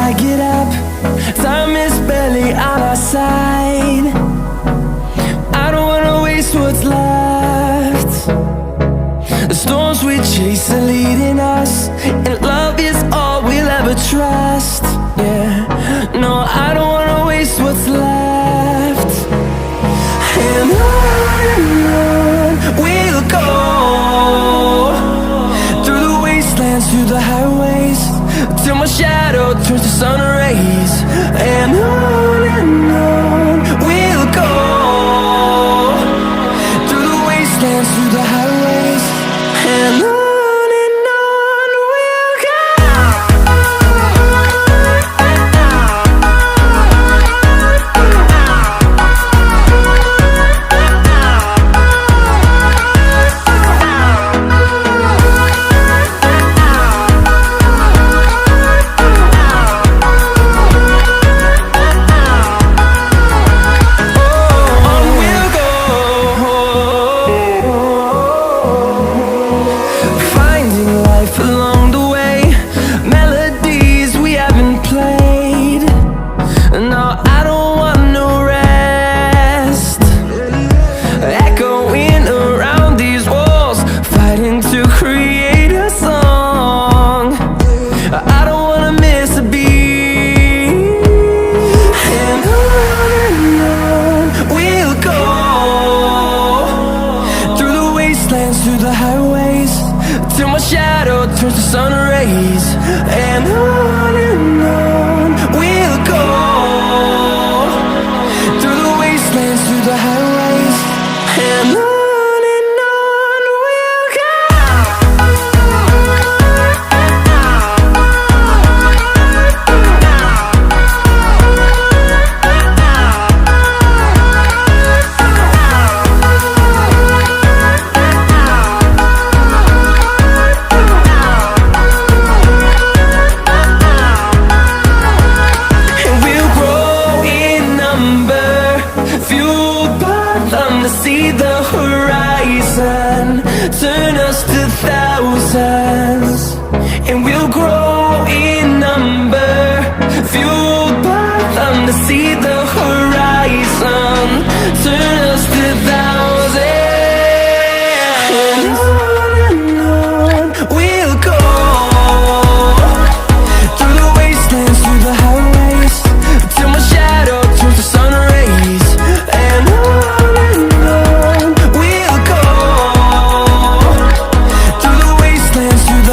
I get up, time is barely on our side. I don't wanna waste what's left. The storms we chase are leading us, and love is all we'll ever trust. Yeah, no, I don't wanna waste what's left. And on we'll go, through the wastelands, through the highways, till my shadow turns to sun rays. And on we'll go, through the wastelands, through the highways, and on we'll go. Through the highways, till my shadow turns to sun rays. And